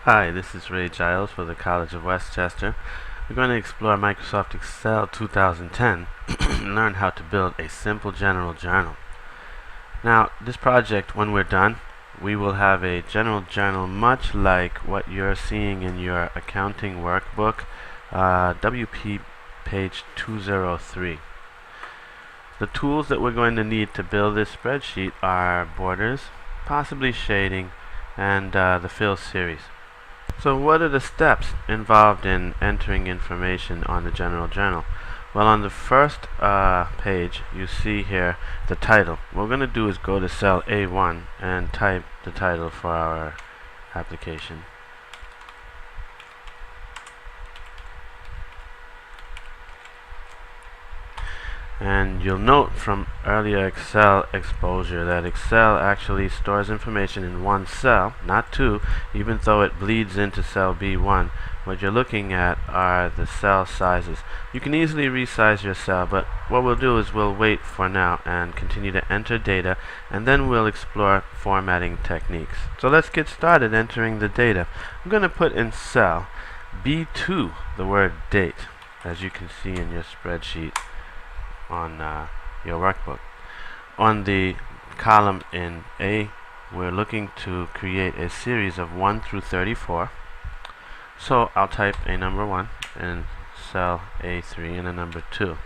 Hi, this is Ray Giles for the College of Westchester. We're going to explore Microsoft Excel 2010 and learn how to build a simple general journal. Now, this project, when we're done, we will have a general journal much like what you're seeing in your accounting workbook, WP page 203. The tools that we're going to need to build this spreadsheet are borders, possibly shading, and the fill series. So what are the steps involved in entering information on the general journal? Well, on the first page you see here the title. What we're going to do is go to cell A1 and type the title for our application. And you'll note from earlier Excel exposure that Excel actually stores information in one cell, not two, even though it bleeds into cell B1. What you're looking at are the cell sizes. You can easily resize your cell, but what we'll do is we'll wait for now and continue to enter data, and then we'll explore formatting techniques. So let's get started entering the data. I'm going to put in cell B2 the word date, as you can see in your spreadsheet on your workbook. On the column in A, we're looking to create a series of 1 through 34. So I'll type a number 1 in cell A3 and a number 2.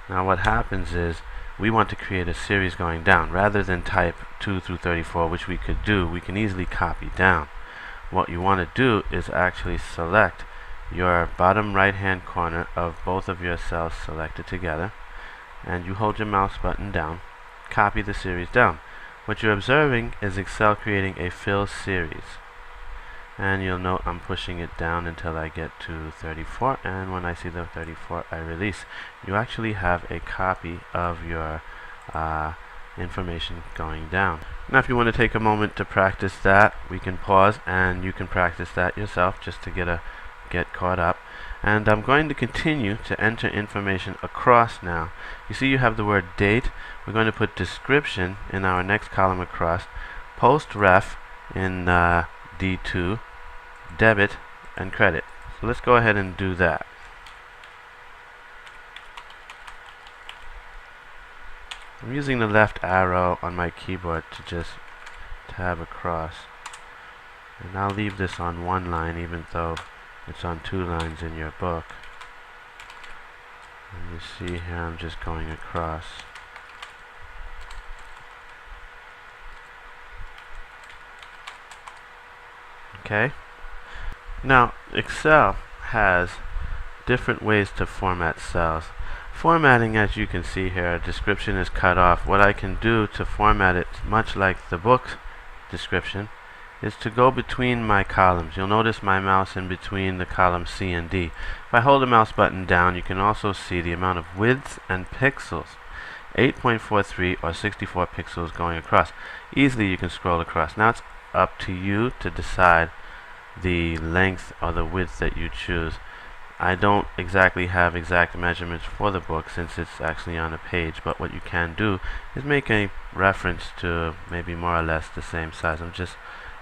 Now what happens is we want to create a series going down. Rather than type 2 through 34, which we could do, we can easily copy down. What you want to do is actually select your bottom right hand corner of both of your cells selected together, and you hold your mouse button down, copy the series down. What you're observing is Excel creating a fill series, and you'll note I'm pushing it down until I get to 34, and when I see the 34 I release. You actually have a copy of your information going down. Now if you want to take a moment to practice that, we can pause and you can practice that yourself just to get caught up. And I'm going to continue to enter information across now. You see you have the word date. We're going to put description in our next column across, post ref in D2, debit, and credit. So let's go ahead and do that. I'm using the left arrow on my keyboard to just tab across. And I'll leave this on one line even though it's on two lines in your book. And you see here I'm just going across. Okay. Now Excel has different ways to format cells. Formatting, as you can see here, a description is cut off. What I can do to format it, much like the book description, is to go between my columns. You'll notice my mouse in between the columns C and D. If I hold the mouse button down, you can also see the amount of width and pixels. 8.43 or 64 pixels going across. Easily you can scroll across. Now it's up to you to decide the length or the width that you choose. I don't exactly have exact measurements for the book since it's actually on a page, but what you can do is make a reference to maybe more or less the same size. I'm just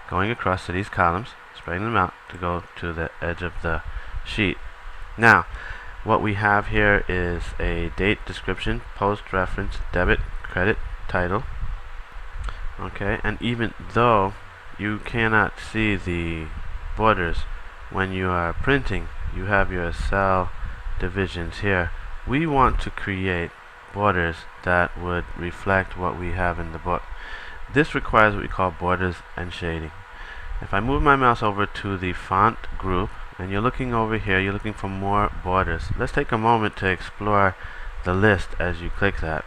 going across to these columns, spreading them out to go to the edge of the sheet. Now, what we have here is a date, description, post, reference, debit, credit, title. Okay, and even though you cannot see the borders when you are printing, you have your cell divisions here. We want to create borders that would reflect what we have in the book. This requires what we call borders and shading. If I move my mouse over to the font group, and you're looking over here, you're looking for more borders. Let's take a moment to explore the list as you click that.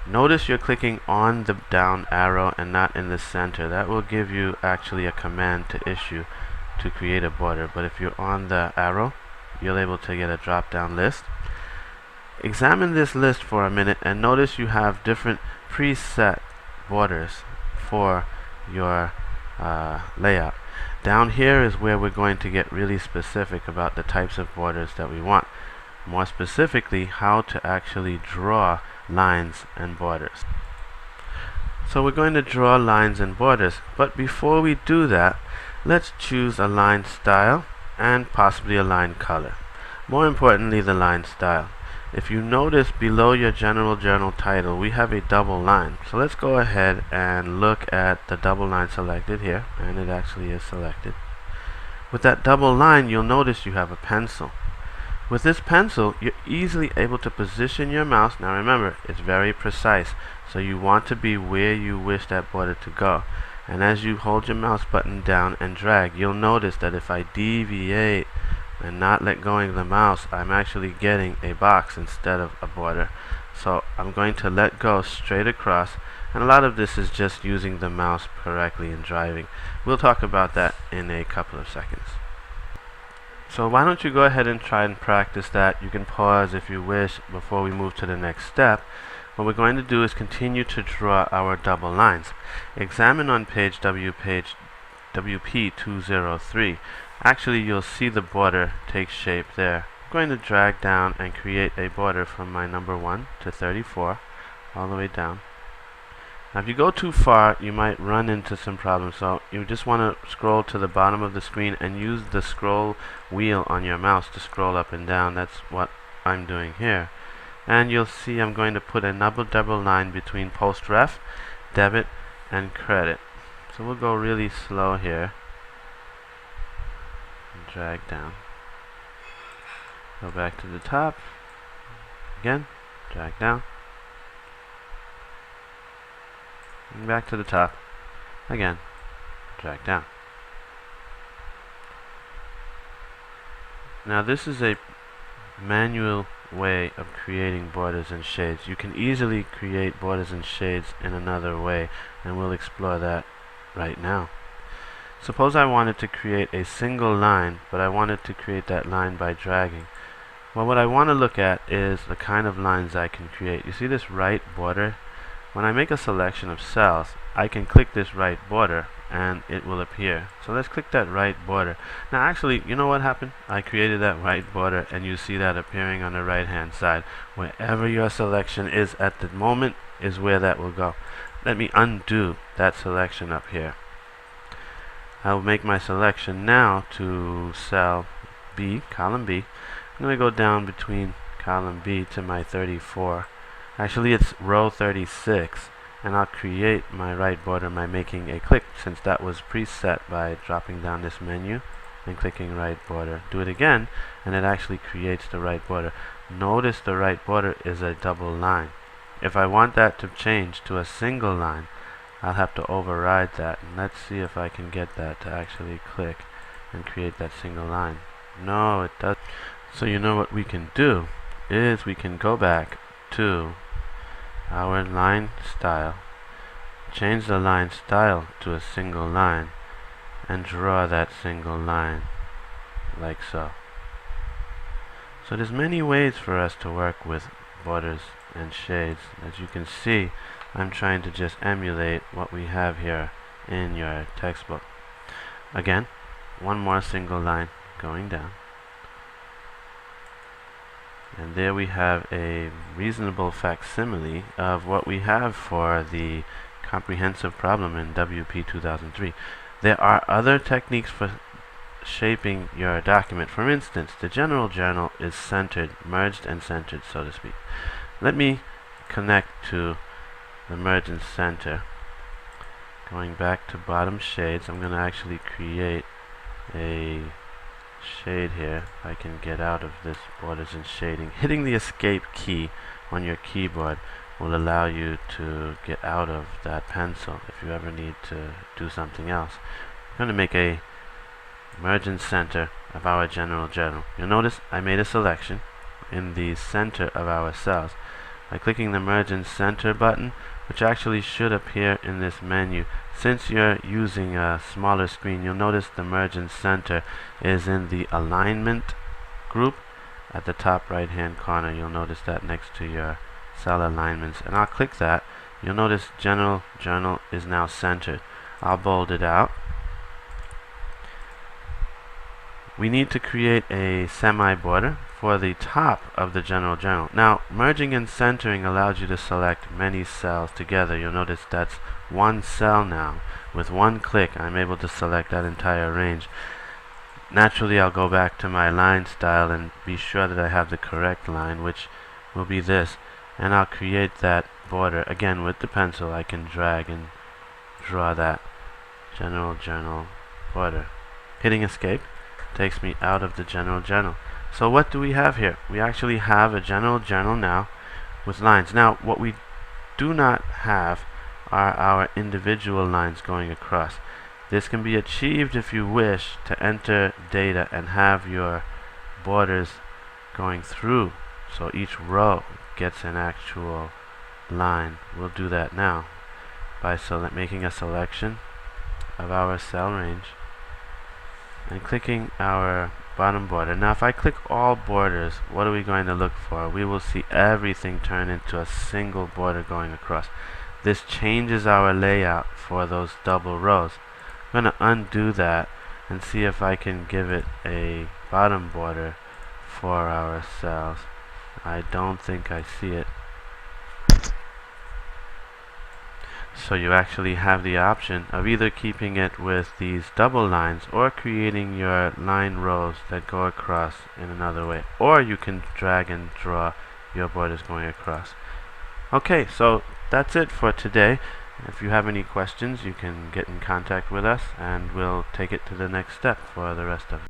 Notice you're clicking on the down arrow and not in the center. That will give you actually a command to issue to create a border. But if you're on the arrow, you're able to get a drop down list. Examine this list for a minute and notice you have different preset borders for your layout. Down here is where we're going to get really specific about the types of borders that we want. More specifically, how to actually draw lines and borders. So we're going to draw lines and borders, but before we do that, Let's choose a line style and possibly a line color. More importantly, the line style. If you notice below your general journal title, we have a double line. So let's go ahead and look at the double line selected here, and it actually is selected. With that double line, you'll notice you have a pencil. With this pencil, you're easily able to position your mouse. Now remember, it's very precise, so you want to be where you wish that border to go. And as you hold your mouse button down and drag, you'll notice that if I deviate and not let go of the mouse, I'm actually getting a box instead of a border. So I'm going to let go straight across, and a lot of this is just using the mouse correctly and driving. We'll talk about that in a couple of seconds. So why don't you go ahead and try and practice that. You can pause if you wish before we move to the next step. What we're going to do is continue to draw our double lines. Examine on page WP203. Actually, you'll see the border take shape there. I'm going to drag down and create a border from my number 1 to 34 all the way down. Now if you go too far, you might run into some problems, so you just want to scroll to the bottom of the screen and use the scroll wheel on your mouse to scroll up and down. That's what I'm doing here. And you'll see I'm going to put a double line between post ref, debit, and credit. So we'll go really slow here. And drag down. Go back to the top. Again, drag down. And back to the top. Again, drag down. Now this is a manual way of creating borders and shades. You can easily create borders and shades in another way, and we'll explore that right now. Suppose I wanted to create a single line, but I wanted to create that line by dragging. Well, what I want to look at is the kind of lines I can create. You see this right border? When I make a selection of cells, I can click this right border and it will appear. So let's click that right border. Now actually, you know what happened? I created that right border, and you see that appearing on the right hand side. Wherever your selection is at the moment is where that will go. Let me undo that selection up here. I'll make my selection now to cell B, column B. I'm going to go down between column B to my 34. Actually, it's row 36, and I'll create my right border by making a click, since that was preset by dropping down this menu and clicking right border. Do it again, and it actually creates the right border. Notice the right border is a double line. If I want that to change to a single line, I'll have to override that, and let's see if I can get that to actually click and create that single line. No, it doesn't. So you know what we can do is we can go back to our line style, change the line style to a single line, and draw that single line like so. So there's many ways for us to work with borders and shades. As you can see, I'm trying to just emulate what we have here in your textbook. Again, one more single line going down. And there we have a reasonable facsimile of what we have for the comprehensive problem in WP 2003. There are other techniques for shaping your document. For instance, the general journal is centered, merged and centered, so to speak. Let me connect to the merge and center. Going back to bottom shades, I'm going to actually create a shade here. If I can get out of this borders and shading, hitting the escape key on your keyboard will allow you to get out of that pencil if you ever need to do something else. I'm going to make a merge and center of our general journal. You'll notice I made a selection in the center of our cells by clicking the merge and center button, which actually should appear in this menu. Since you're using a smaller screen, you'll notice the merge and center is in the alignment group at the top right hand corner. You'll notice that next to your cell alignments, and I'll click that. You'll notice general journal is now centered. I'll bold it out. We need to create a semi-border for the top of the general journal. Now, merging and centering allows you to select many cells together. You'll notice that's one cell now, With one click, I'm able to select that entire range. Naturally, I'll go back to my line style and be sure that I have the correct line, which will be this, and I'll create that border. Again, with the pencil, I can drag and draw that general journal border. Hitting escape takes me out of the general journal. So what do we have here? We actually have a general journal now with lines. Now, what we do not have are our individual lines going across. This can be achieved if you wish to enter data and have your borders going through, so each row gets an actual line. We'll do that now by making a selection of our cell range and clicking our bottom border. Now if I click all borders, what are we going to look for? We will see everything turn into a single border going across. This changes our layout for those double rows. I'm going to undo that and see if I can give it a bottom border for our cells. I don't think I see it. So you actually have the option of either keeping it with these double lines or creating your line rows that go across in another way. Or you can drag and draw your borders going across. Okay, so that's it for today. If you have any questions, you can get in contact with us and we'll take it to the next step for the rest of it.